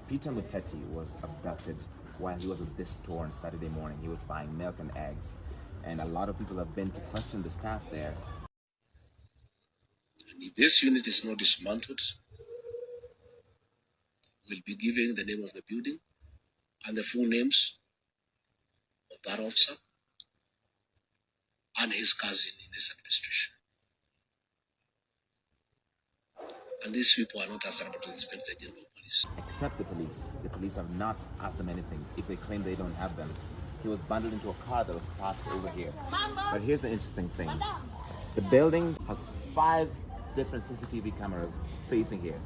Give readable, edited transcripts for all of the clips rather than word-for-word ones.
Peter Muteti was abducted while he was at this store on Saturday morning. He was buying milk and eggs, and a lot of people have been to question the staff there. And if this unit is not dismantled, we'll be giving the name of the building and the full names of that officer and his cousin in this administration. And these people are not answerable to the Inspector General of Police. Except the police. The police have not asked them anything if they claim they don't have them. He was bundled into a car that was parked over here. But here's the interesting thing. The building has 5 different CCTV cameras facing here.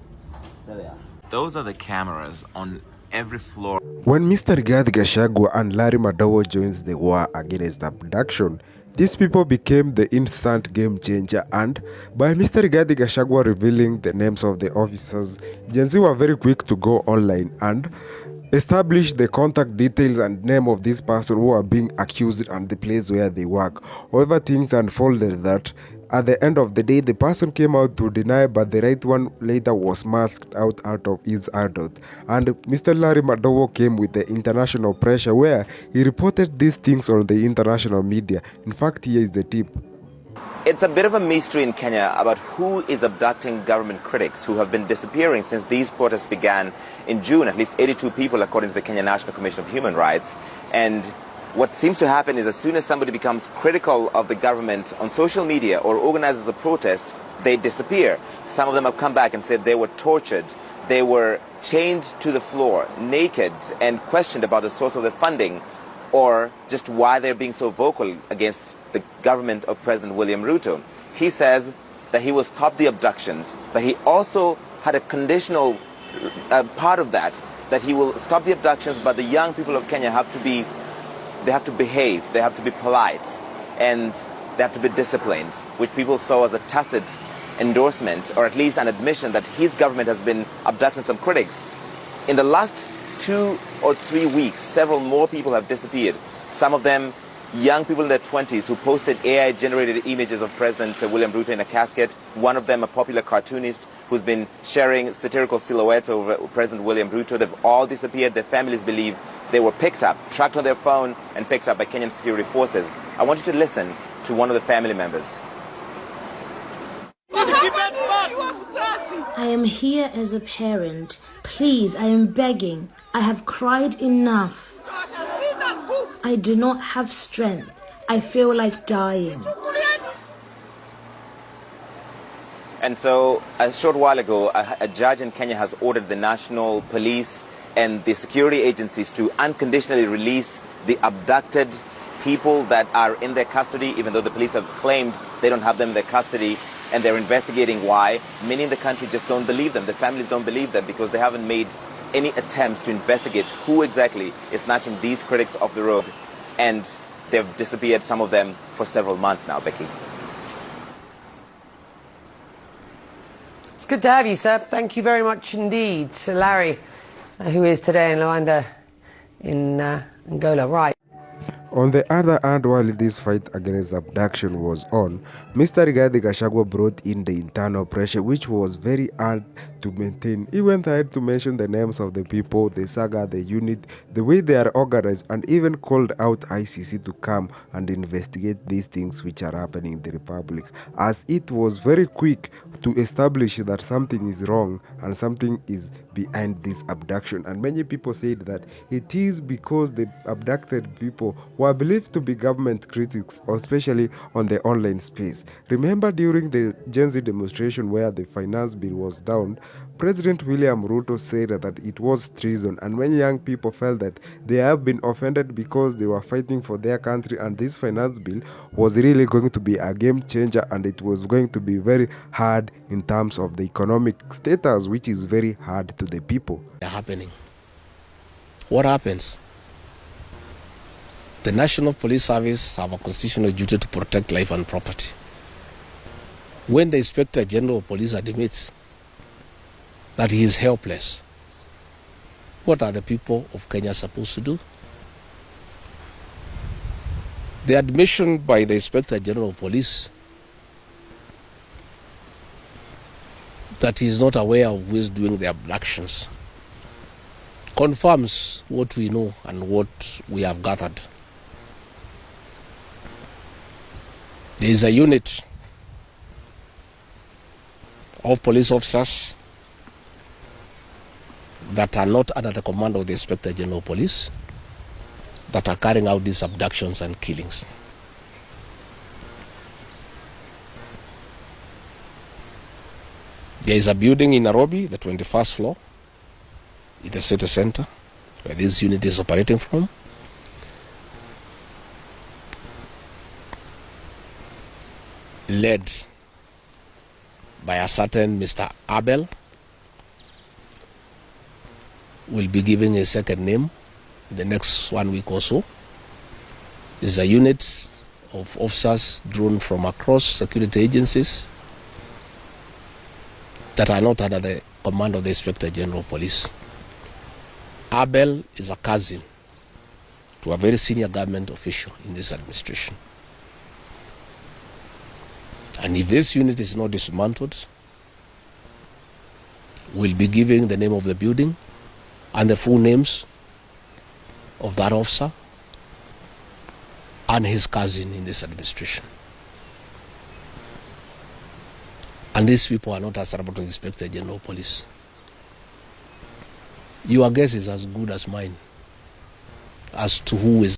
There they are. Those are the cameras on every floor. When Mr. Gachagua and Larry Madowo joins the war against abduction, these people became the instant game changer, and by Mr. Gachagua revealing the names of the officers, Gen Z were very quick to go online and establish the contact details and name of this person who are being accused and the place where they work. However, things unfolded that at the end of the day, the person came out to deny, but the right one later was masked out of his adult. And Mr. Larry Madowo came with the international pressure where he reported these things on the international media. In fact, here is the tip. It's a bit of a mystery in Kenya about who is abducting government critics who have been disappearing since these protests began in June. At least 82 people, according to the Kenya National Commission of Human Rights. And what seems to happen is as soon as somebody becomes critical of the government on social media or organizes a protest, they disappear. Some of them have come back and said they were tortured, they were chained to the floor, naked, and questioned about the source of the funding, or just why they're being so vocal against the government of President William Ruto. He says that he will stop the abductions, but he also had a conditional part of that he will stop the abductions, but the young people of Kenya have to behave, they have to be polite, and they have to be disciplined, which people saw as a tacit endorsement, or at least an admission that his government has been abducting some critics. In the last 2 or 3 weeks, several more people have disappeared. Some of them young people in their 20s who posted AI-generated images of President William Ruto in a casket. One of them, a popular cartoonist who's been sharing satirical silhouettes of President William Ruto. They've all disappeared. Their families believe they were picked up, tracked on their phone, and picked up by Kenyan security forces. I want you to listen to one of the family members. I am here as a parent. Please, I am begging. I have cried enough. I do not have strength. I feel like dying. And so, a short while ago, a judge in Kenya has ordered the national police and the security agencies to unconditionally release the abducted people that are in their custody, even though the police have claimed they don't have them in their custody, and they're investigating why. Many in the country just don't believe them. The families don't believe them because they haven't made any attempts to investigate who exactly is snatching these critics off the road. And they've disappeared, some of them, for several months now, Becky. It's good to have you, sir. Thank you very much indeed. To Larry, who is today in Luanda in Angola. Right. On the other hand, while this fight against abduction was on, Mr. Gachagua brought in the internal pressure, which was very hard to maintain. He went ahead to mention the names of the people, the saga, the unit, the way they are organized, and even called out ICC to come and investigate these things which are happening in the Republic, as it was very quick to establish that something is wrong and something is behind this abduction. And many people said that it is because the abducted people were believed to be government critics, especially on the online space. Remember during the Gen Z demonstration where the finance bill was down, President William Ruto said that it was treason, and many young people felt that they have been offended because they were fighting for their country, and this finance bill was really going to be a game changer, and it was going to be very hard in terms of the economic status, which is very hard to the people. Happening. What happens? The National Police Service have a constitutional duty to protect life and property. When the Inspector General of Police admits that he is helpless, what are the people of Kenya supposed to do? The admission by the Inspector General of Police that he is not aware of who is doing the abductions confirms what we know and what we have gathered. There is a unit of police officers that are not under the command of the Inspector General of Police that are carrying out these abductions and killings. There is a building in Nairobi, the 21st floor, in the city center, where this unit is operating from. Led by a certain Mr. Abel, will be giving a second name the next 1 week or so. This is a unit of officers drawn from across security agencies that are not under the command of the Inspector General of Police. Abel is a cousin to a very senior government official in this administration. And if this unit is not dismantled, we'll be giving the name of the building and the full names of that officer and his cousin in this administration. And these people are not answerable to the Inspector General of Police. Your guess is as good as mine as to who is